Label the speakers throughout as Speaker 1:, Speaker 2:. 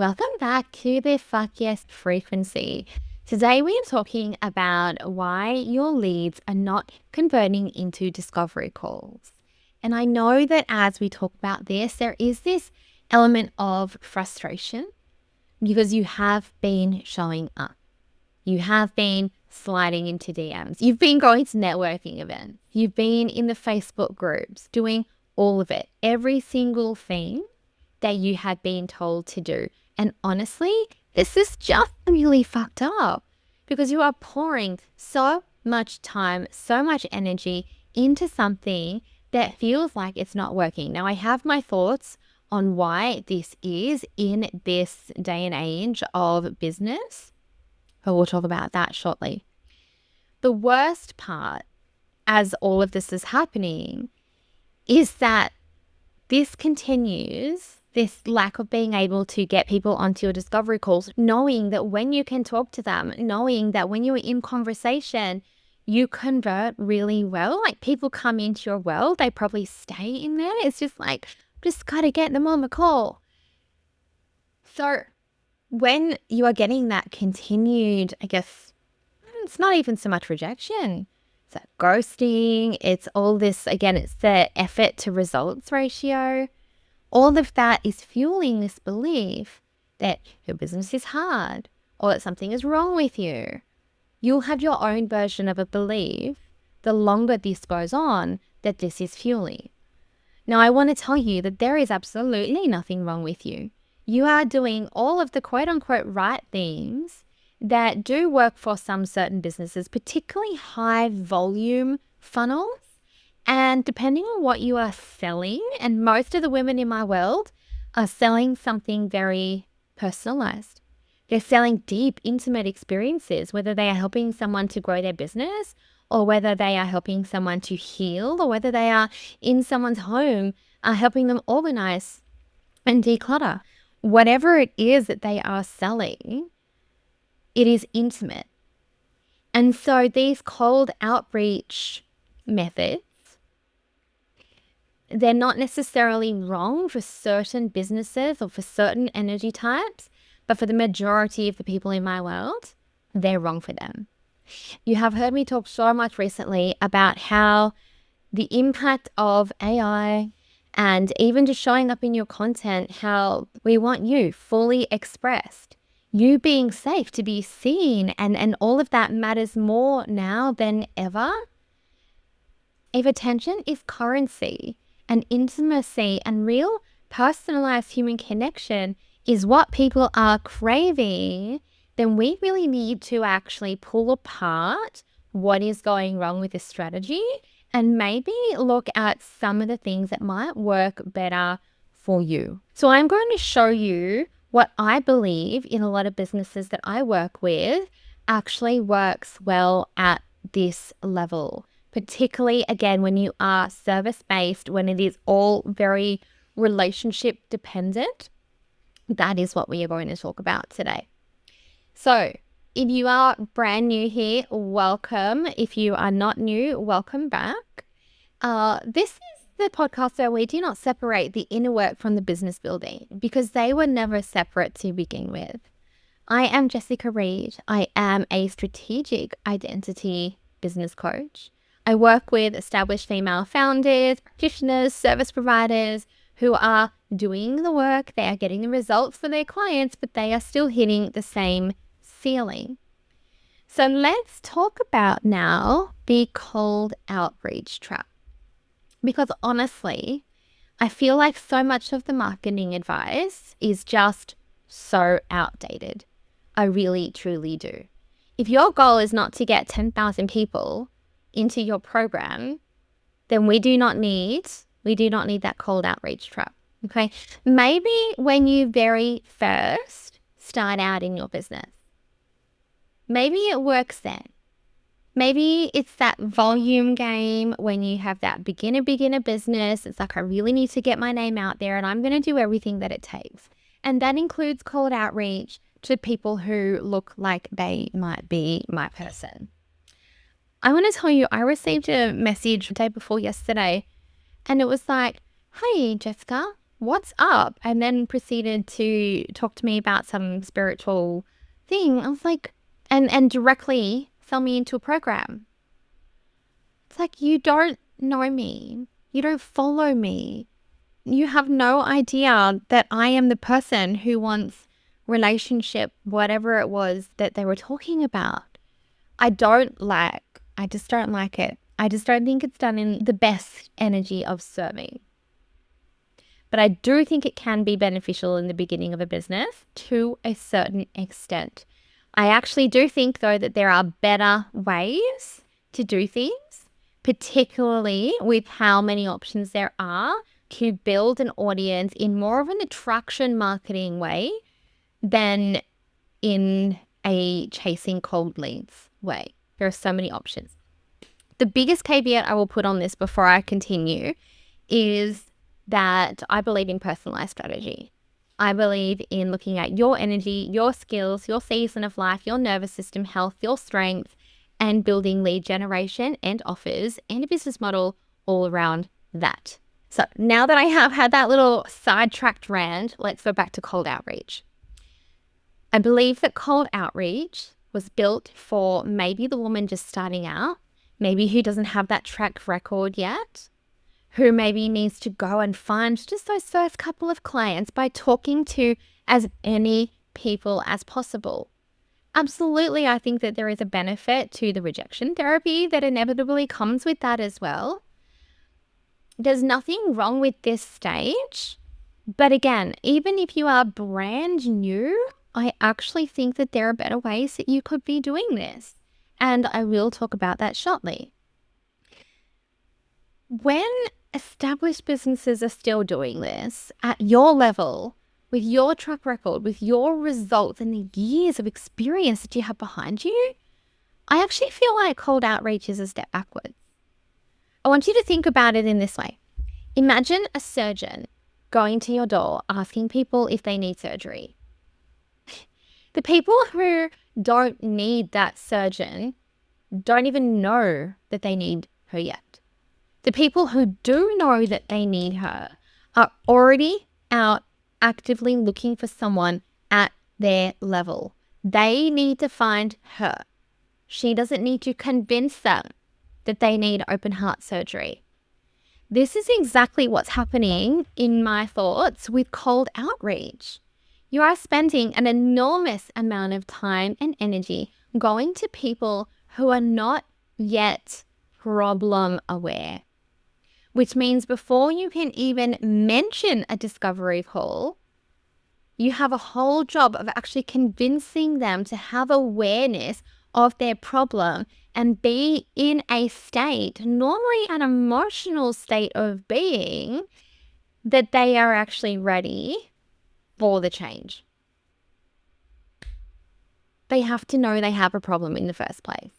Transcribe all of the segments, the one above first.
Speaker 1: Welcome back to the Fuck Yes frequency. Today we are talking about why your leads are not converting into discovery calls. And I know that as we talk about this, there is this element of frustration because you have been showing up. You have been sliding into DMs. You've been going to networking events. You've been in the Facebook groups, doing all of it, every single thing that you had been told to do. And honestly, this is just really fucked up because you are pouring so much time, so much energy into something that feels like it's not working. Now, I have my thoughts on why this is in this day and age of business, but we'll talk about that shortly. The worst part, as all of this is happening, is that this continues, this lack of being able to get people onto your discovery calls, knowing that when you can talk to them, knowing that when you're in conversation, you convert really well. Like people come into your world, they probably stay in there. It's just like, just got to get them on the call. So when you are getting that continued, I guess, it's not even so much rejection. It's that ghosting. It's all this, again, it's the effort to results ratio. All of that is fueling this belief that your business is hard or that something is wrong with you. You'll have your own version of a belief the longer this goes on that this is fueling. Now, I want to tell you that there is absolutely nothing wrong with you. You are doing all of the quote unquote right things that do work for some certain businesses, particularly high volume funnels. And depending on what you are selling, and most of the women in my world are selling something very personalized. They're selling deep, intimate experiences, whether they are helping someone to grow their business or whether they are helping someone to heal or whether they are in someone's home, helping them organize and declutter. Whatever it is that they are selling, it is intimate. And so these cold outreach methods, they're not necessarily wrong for certain businesses or for certain energy types, but for the majority of the people in my world, they're wrong for them. You have heard me talk so much recently about how the impact of AI and even just showing up in your content, how we want you fully expressed, you being safe to be seen, and all of that matters more now than ever. If attention is currency, and intimacy and real personalized human connection is what people are craving, then we really need to actually pull apart what is going wrong with this strategy and maybe look at some of the things that might work better for you. So I'm going to show you what I believe in a lot of businesses that I work with actually works well at this level. Particularly, again, when you are service-based, when it is all very relationship dependent, that is what we are going to talk about today. So if you are brand new here, welcome. If you are not new, welcome back. This is the podcast where we do not separate the inner work from the business building because they were never separate to begin with. I am Jessica Reed. I am a strategic identity business coach. I work with established female founders, practitioners, service providers who are doing the work. They are getting the results for their clients, but they are still hitting the same ceiling. So let's talk about now the cold outreach trap. Because honestly, I feel like so much of the marketing advice is just so outdated. I really, truly do. If your goal is not to get 10,000 people into your program, then we do not need that cold outreach trap. Okay. Maybe when you very first start out in your business, maybe it works then. Maybe it's that volume game when you have that beginner business. It's like, I really need to get my name out there and I'm going to do everything that it takes. And that includes cold outreach to people who look like they might be my person. I want to tell you, I received a message the day before yesterday and it was like, "Hey, Jessica, what's up? And then proceeded to talk to me about some spiritual thing. I was like, and directly sell me into a program. It's like, you don't know me. You don't follow me. You have no idea that I am the person who wants relationship, whatever it was that they were talking about. I just don't like it. I just don't think it's done in the best energy of serving. But I do think it can be beneficial in the beginning of a business to a certain extent. I actually do think, though, that there are better ways to do things, particularly with how many options there are to build an audience in more of an attraction marketing way than in a chasing cold leads way. There are so many options. The biggest caveat I will put on this before I continue is that I believe in personalized strategy. I believe in looking at your energy, your skills, your season of life, your nervous system health, your strengths, and building lead generation and offers and a business model all around that. So now that I have had that little sidetracked rant, let's go back to cold outreach. I believe that cold outreach was built for maybe the woman just starting out, maybe who doesn't have that track record yet, who maybe needs to go and find just those first couple of clients by talking to as many people as possible. Absolutely, I think that there is a benefit to the rejection therapy that inevitably comes with that as well. There's nothing wrong with this stage. But again, even if you are brand new, I actually think that there are better ways that you could be doing this. And I will talk about that shortly. When established businesses are still doing this at your level, with your track record, with your results and the years of experience that you have behind you, I actually feel like cold outreach is a step backwards. I want you to think about it in this way. Imagine a surgeon going to your door asking people if they need surgery. The people who don't need that surgeon don't even know that they need her yet. The people who do know that they need her are already out actively looking for someone at their level. They need to find her. She doesn't need to convince them that they need open heart surgery. This is exactly what's happening in my thoughts with cold outreach. You are spending an enormous amount of time and energy going to people who are not yet problem aware, which means before you can even mention a discovery call, you have a whole job of actually convincing them to have awareness of their problem and be in a state, normally an emotional state of being, that they are actually ready for the change. They have to know they have a problem in the first place.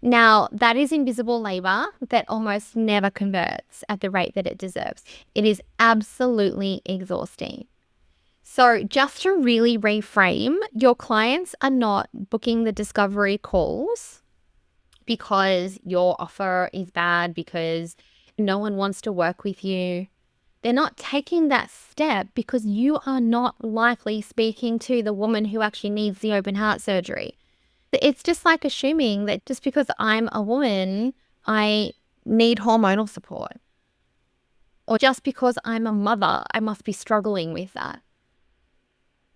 Speaker 1: Now, that is invisible labor that almost never converts at the rate that it deserves. It is absolutely exhausting. So just to really reframe, your clients are not booking the discovery calls because your offer is bad, because no one wants to work with you. They're not taking that step because you are not likely speaking to the woman who actually needs the open heart surgery. It's just like assuming that just because I'm a woman, I need hormonal support. Or just because I'm a mother, I must be struggling with that.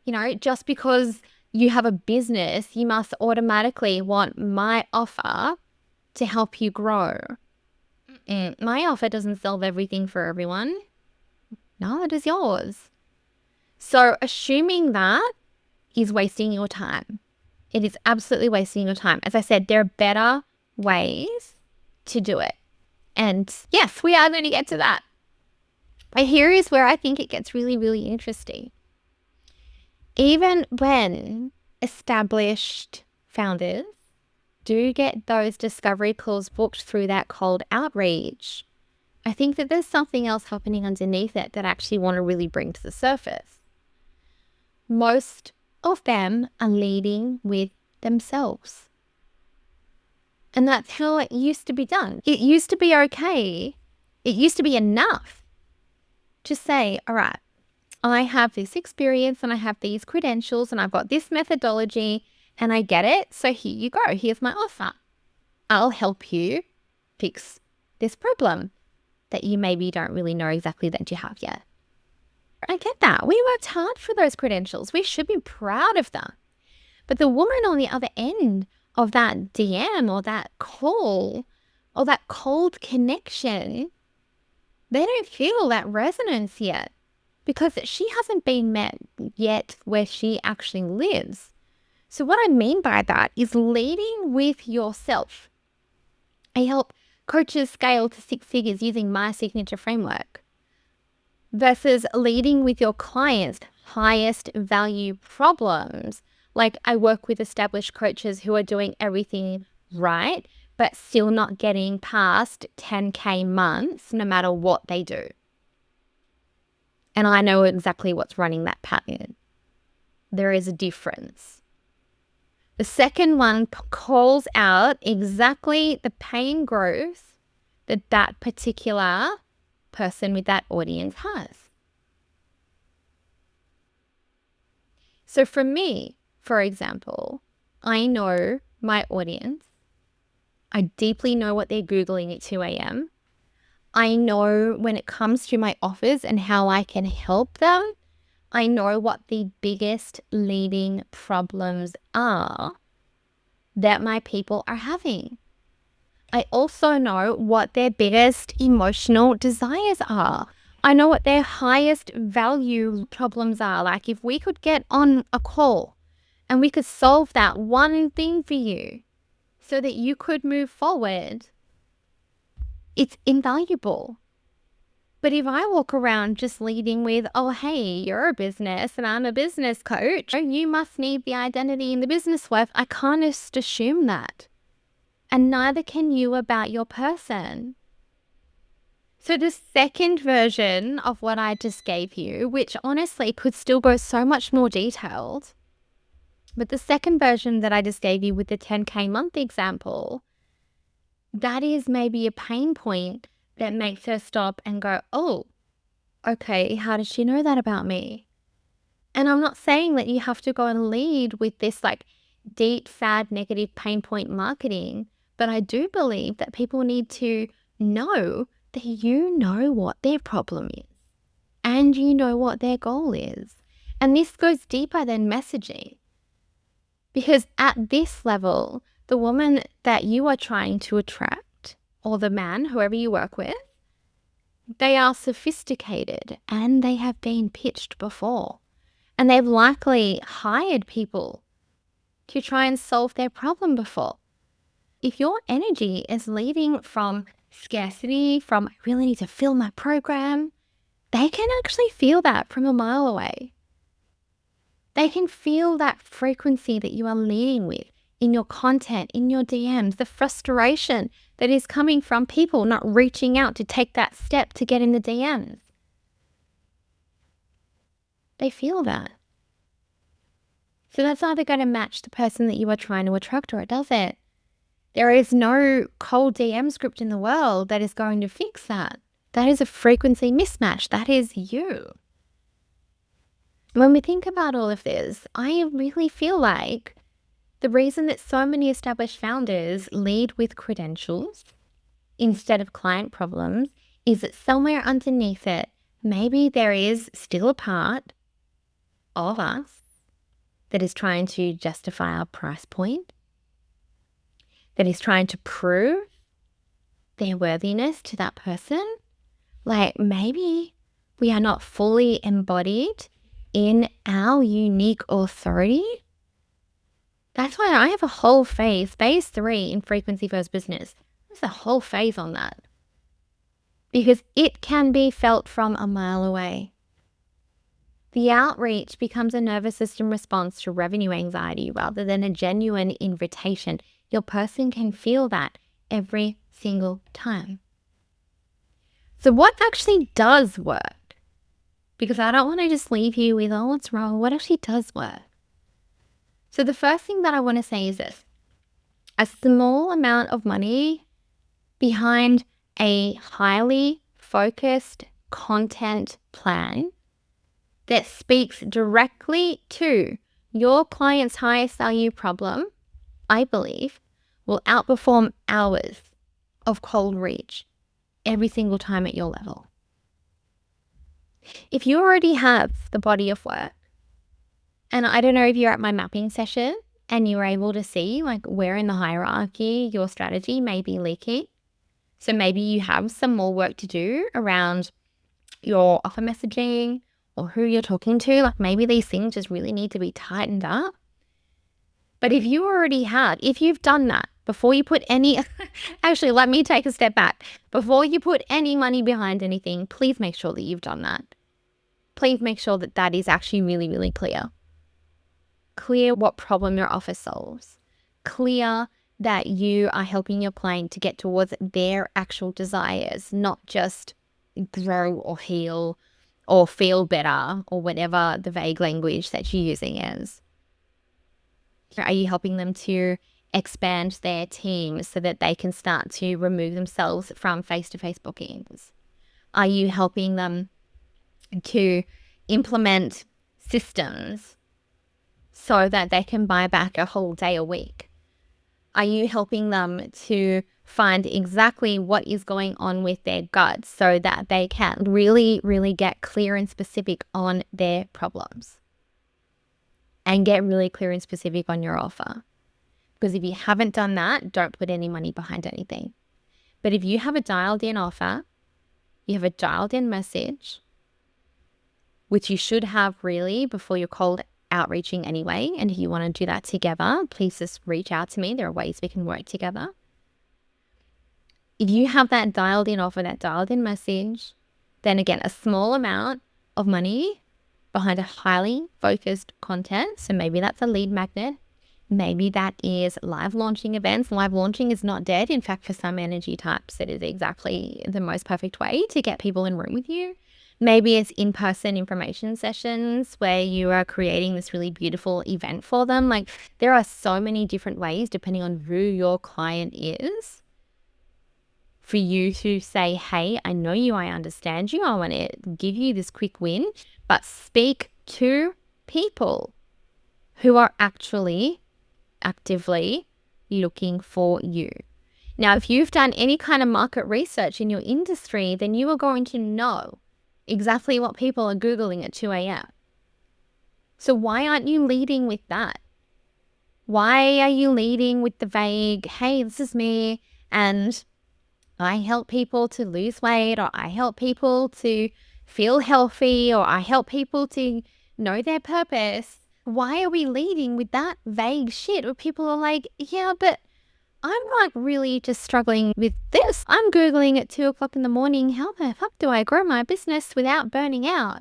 Speaker 1: You know, just because you have a business, you must automatically want my offer to help you grow. My offer doesn't solve everything for everyone. No, it is yours. So assuming that is wasting your time. It is absolutely wasting your time. As I said, there are better ways to do it. And yes, we are going to get to that. But here is where I think it gets really, really interesting. Even when established founders do get those discovery calls booked through that cold outreach, I think that there's something else happening underneath it that I actually want to really bring to the surface. Most of them are leading with themselves. And that's how it used to be done. It used to be okay. It used to be enough to say, all right, I have this experience and I have these credentials and I've got this methodology and I get it. So here you go. Here's my offer. I'll help you fix this problem that you maybe don't really know exactly that you have yet. I get that. We worked hard for those credentials. We should be proud of them. But the woman on the other end of that DM or that call or that cold connection, they don't feel that resonance yet because she hasn't been met yet where she actually lives. So what I mean by that is leading with yourself. I help coaches scale to 6 figures using my signature framework versus leading with your clients' highest value problems. Like I work with established coaches who are doing everything right, but still not getting past 10K months no matter what they do. And I know exactly what's running that pattern. There is a difference. The second one calls out exactly the pain growth that that particular person with that audience has. So for me, for example, I know my audience. I deeply know what they're Googling at 2 a.m. I know when it comes to my offers and how I can help them, I know what the biggest leading problems are that my people are having. I also know what their biggest emotional desires are. I know what their highest value problems are. Like if we could get on a call and we could solve that one thing for you so that you could move forward, it's invaluable. But if I walk around just leading with, oh, hey, you're a business and I'm a business coach, you must need the identity in the business worth, I can't just assume that. And neither can you about your person. So the second version of what I just gave you, which honestly could still go so much more detailed, but the second version that I just gave you with the 10K month example, that is maybe a pain point that makes her stop and go, oh, okay, how does she know that about me? And I'm not saying that you have to go and lead with this like deep, fad, negative pain point marketing, but I do believe that people need to know that you know what their problem is and you know what their goal is. And this goes deeper than messaging. Because at this level, the woman that you are trying to attract, or the man, whoever you work with, they are sophisticated and they have been pitched before. And they've likely hired people to try and solve their problem before. If your energy is leading from scarcity, from I really need to fill my program, they can actually feel that from a mile away. They can feel that frequency that you are leading with in your content, in your DMs, the frustration that is coming from people not reaching out to take that step to get in the DMs. They feel that. So that's either going to match the person that you are trying to attract or it doesn't. There is no cold DM script in the world that is going to fix that. That is a frequency mismatch. That is you. When we think about all of this, I really feel like the reason that so many established founders lead with credentials instead of client problems is that somewhere underneath it, maybe there is still a part of us that is trying to justify our price point, that is trying to prove their worthiness to that person. Like maybe we are not fully embodied in our unique authority. That's why I have a whole phase 3 in Frequency First Business. There's a whole phase on that. Because it can be felt from a mile away. The outreach becomes a nervous system response to revenue anxiety rather than a genuine invitation. Your person can feel that every single time. So what actually does work? Because I don't want to just leave you with, oh, what's wrong? What actually does work? So the first thing that I want to say is this. A small amount of money behind a highly focused content plan that speaks directly to your client's highest value problem, I believe, will outperform hours of cold reach every single time at your level. If you already have the body of work, and I don't know if you're at my mapping session and you're able to see like where in the hierarchy your strategy may be leaking. So maybe you have some more work to do around your offer messaging or who you're talking to. Like maybe these things just really need to be tightened up. But if you've done that before you put actually, let me take a step back. Before you put any money behind anything, please make sure that you've done that. Please make sure that that is actually really, really clear. Clear what problem your offer solves. Clear that you are helping your client to get towards their actual desires, not just grow or heal or feel better or whatever the vague language that you're using is. Are you helping them to expand their team so that they can start to remove themselves from face-to-face bookings? Are you helping them to implement systems so that they can buy back a whole day a week? Are you helping them to find exactly what is going on with their gut so that they can really, really get clear and specific on their problems? And get really clear and specific on your offer. Because if you haven't done that, don't put any money behind anything. But if you have a dialed in offer, you have a dialed in message, which you should have really before you're cold outreaching anyway. And if you want to do that together, please just reach out to me. There are ways we can work together. If you have that dialed in offer, that dialed in message, then again, a small amount of money behind a highly focused content. So maybe that's a lead magnet. Maybe that is live launching events. Live launching is not dead. In fact, for some energy types, it is exactly the most perfect way to get people in room with you. Maybe it's in-person information sessions where you are creating this really beautiful event for them. Like there are so many different ways, depending on who your client is, for you to say, hey, I know you, I understand you, I want to give you this quick win, but speak to people who are actually actively looking for you. Now, if you've done any kind of market research in your industry, then you are going to know exactly what people are Googling at 2 a.m. So why aren't you leading with that? Why are you leading with the vague, hey, this is me, and I help people to lose weight, or I help people to feel healthy, or I help people to know their purpose? Why are we leading with that vague shit where people are like, yeah, but I'm like really just struggling with this. I'm Googling at 2 o'clock in the morning, how the fuck do I grow my business without burning out?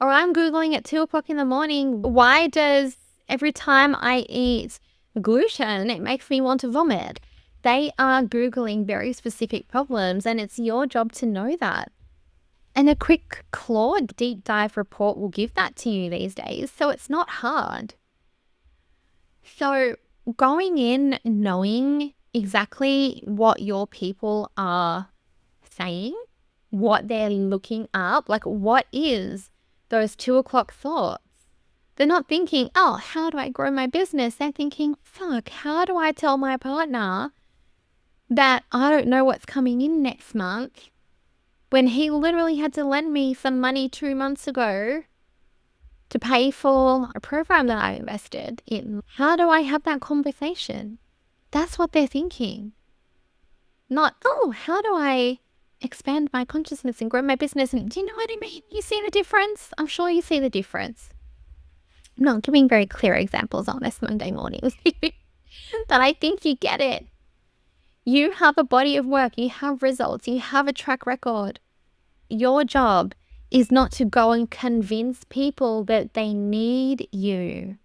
Speaker 1: Or I'm Googling at 2 o'clock in the morning, why does every time I eat gluten, it makes me want to vomit? They are Googling very specific problems, and it's your job to know that. And a quick Claude deep dive report will give that to you these days, so it's not hard. So going in knowing exactly what your people are saying, what they're looking up, like what is those 2 o'clock thoughts? They're not thinking, oh, how do I grow my business? They're thinking, fuck, how do I tell my partner that I don't know what's coming in next month when he literally had to lend me some money 2 months ago to pay for a program that I invested in? How do I have that conversation? That's what they're thinking. Not, oh, how do I expand my consciousness and grow my business? And do you know what I mean? You see the difference? I'm sure you see the difference. I'm not giving very clear examples on this Monday morning, but I think you get it. You have a body of work, you have results, you have a track record. Your job is not to go and convince people that they need you.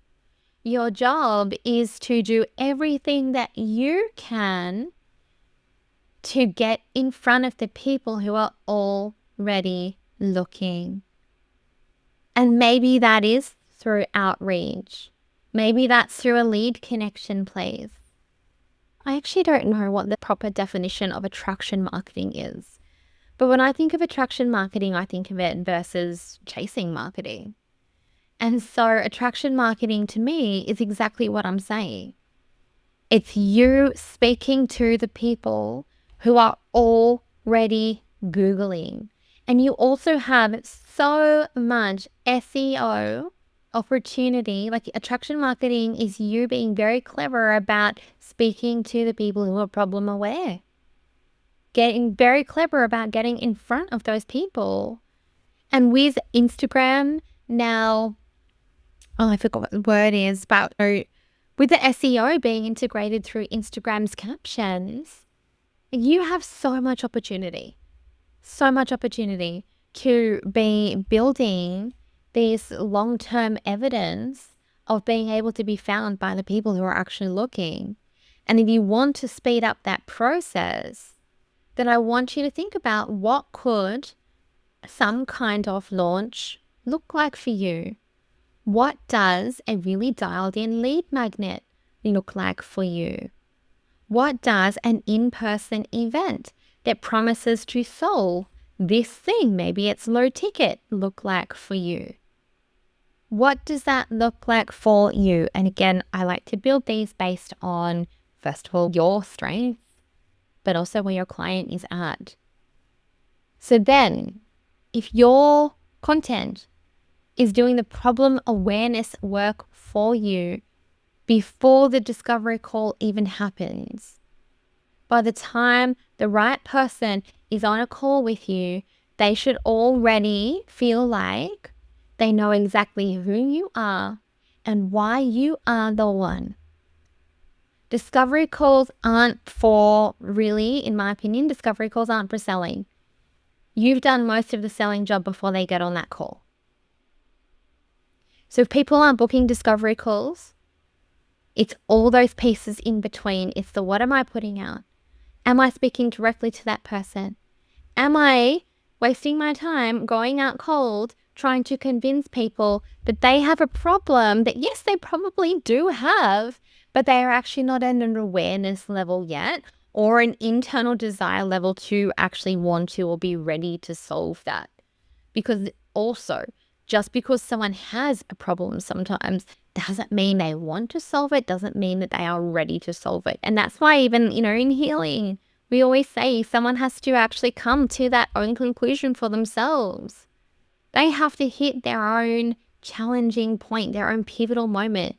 Speaker 1: Your job is to do everything that you can to get in front of the people who are already looking. And maybe that is through outreach. Maybe that's through a lead connection, please. I actually don't know what the proper definition of attraction marketing is, But when I think of attraction marketing, I think of it versus chasing marketing. And so attraction marketing to me is exactly what I'm saying. It's you speaking to the people who are already Googling. And you also have so much SEO opportunity. Like attraction marketing is you being very clever about speaking to the people who are problem aware. Getting very clever about getting in front of those people. And with Instagram now, I forgot what the word is, but with the SEO being integrated through Instagram's captions, you have so much opportunity to be building this long-term evidence of being able to be found by the people who are actually looking. And if you want to speed up that process, then I want you to think about what could some kind of launch look like for you. What does a really dialed in lead magnet look like for you? What does an in-person event that promises to solve this thing, maybe it's low ticket, look like for you? What does that look like for you? And again, I like to build these based on, first of all, your strengths, but also where your client is at. So then, if your content is doing the problem awareness work for you before the discovery call even happens, by the time the right person is on a call with you, they should already feel like they know exactly who you are and why you are the one. Discovery calls aren't for, really, in my opinion, discovery calls aren't for selling. You've done most of the selling job before they get on that call. So if people aren't booking discovery calls, it's all those pieces in between. It's the what am I putting out? Am I speaking directly to that person? Am I wasting my time going out cold trying to convince people that they have a problem that, yes, they probably do have, but they are actually not at an awareness level yet or an internal desire level to actually want to or be ready to solve that? Because also, just because someone has a problem sometimes doesn't mean they want to solve it, doesn't mean that they are ready to solve it. And that's why even, in healing, we always say someone has to actually come to that own conclusion for themselves. They have to hit their own challenging point, their own pivotal moment,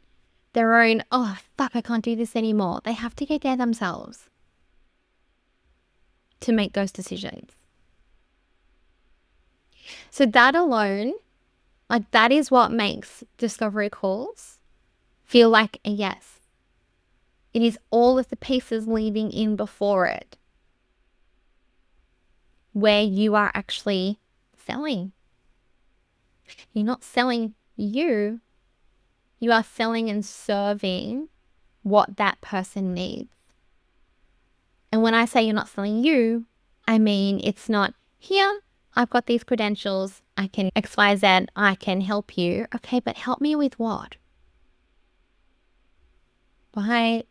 Speaker 1: their own, oh, fuck, I can't do this anymore. They have to get there themselves to make those decisions. So that alone, that is what makes discovery calls feel like a yes. It is all of the pieces leading in before it, where you are actually selling. You're not selling you. You are selling and serving what that person needs. And when I say you're not selling you, I mean it's not, here, I've got these credentials, I can XYZ, I can help you. Okay, but help me with what? Why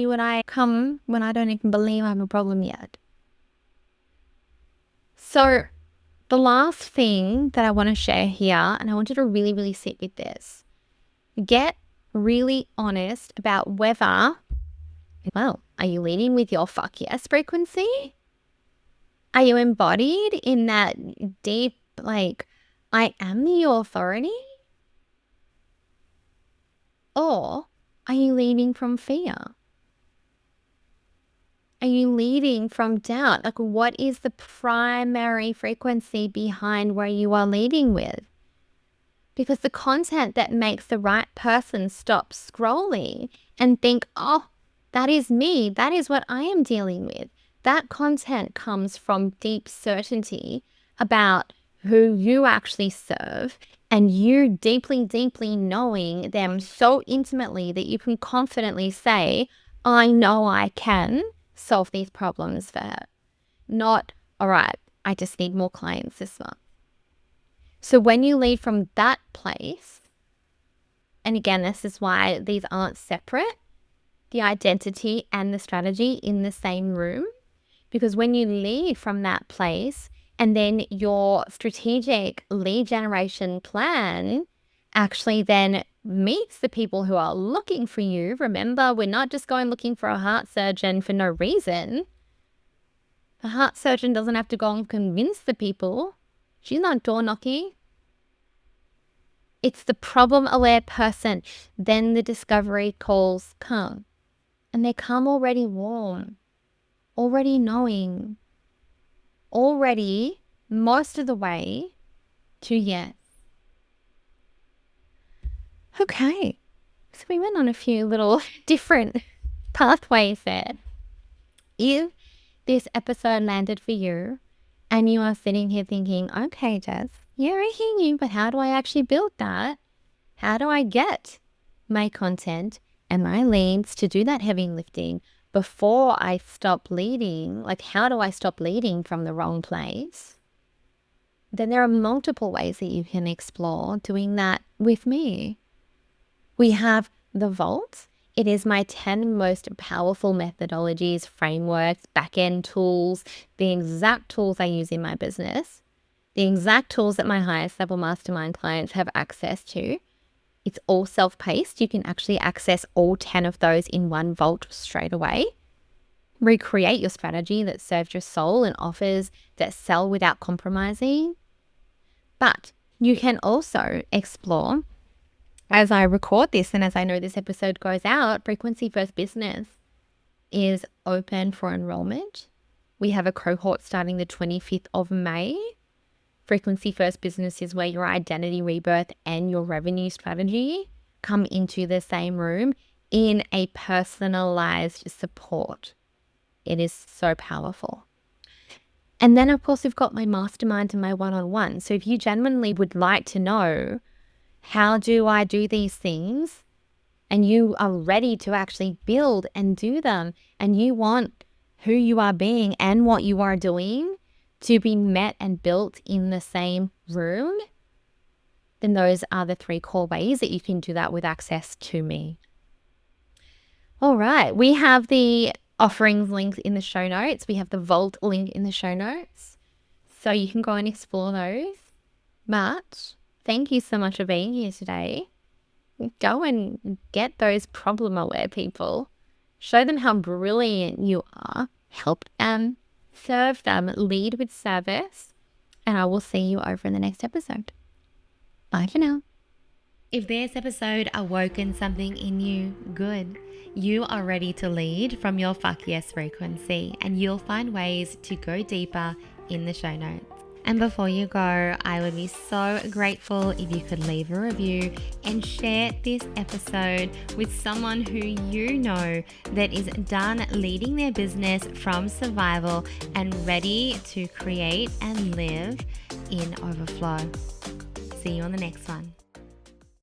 Speaker 1: would I come when I don't even believe I have a problem yet? So the last thing that I want to share here, and I want you to really, really sit with this, get really honest about whether, well, are you leading with your fuck yes frequency? Are you embodied in that deep, I am the authority? Or are you leading from fear? Are you leading from doubt? What is the primary frequency behind where you are leading with? Because the content that makes the right person stop scrolling and think, oh, that is me, that is what I am dealing with, that content comes from deep certainty about who you actually serve and you deeply, deeply knowing them so intimately that you can confidently say, I know I can solve these problems for her. Not, all right, I just need more clients this month. So when you lead from that place, and again, this is why these aren't separate, the identity and the strategy in the same room, because when you lead from that place, And then your strategic lead generation plan actually then meets the people who are looking for you. Remember, we're not just going looking for a heart surgeon for no reason. A heart surgeon doesn't have to go and convince the people. She's not door knocking. It's the problem-aware person. Then the discovery calls come. And they come already warm, already knowing, already most of the way to yes. Okay, so we went on a few little different pathways there. If this episode landed for you and you are sitting here thinking, okay, Jess, yeah, I hear you, but how do I actually build that? How do I get my content and my leads to do that heavy lifting before I stop leading? Like, how do I stop leading from the wrong place? Then there are multiple ways that you can explore doing that with me. We have the Vault. It is my 10 most powerful methodologies, frameworks, back-end tools, the exact tools I use in my business, the exact tools that my highest level mastermind clients have access to. It's all self-paced. You can actually access all 10 of those in one Vault straight away. Recreate your strategy that serves your soul and offers that sell without compromising. But you can also explore, as I record this and as I know this episode goes out, Frequency First Business is open for enrollment. We have a cohort starting the 25th of May. Frequency First Business is where your identity rebirth and your revenue strategy come into the same room in a personalized support. It is so powerful. And then, of course, we've got my mastermind and my one-on-one. So if you genuinely would like to know, how do I do these things? And you are ready to actually build and do them, and you want who you are being and what you are doing to be met and built in the same room, then those are the 3 core ways that you can do that with access to me. All right, we have the offerings link in the show notes. We have the Vault link in the show notes. So you can go and explore those. But thank you so much for being here today. Go and get those problem-aware people. Show them how brilliant you are. Help them. Serve them. Lead with service. And I will see you over in the next episode. Bye for now. If this episode awoken something in you, good. You are ready to lead from your fuck yes frequency, and you'll find ways to go deeper in the show notes. And before you go, I would be so grateful if you could leave a review and share this episode with someone who you know that is done leading their business from survival and ready to create and live in overflow. See you on the next one.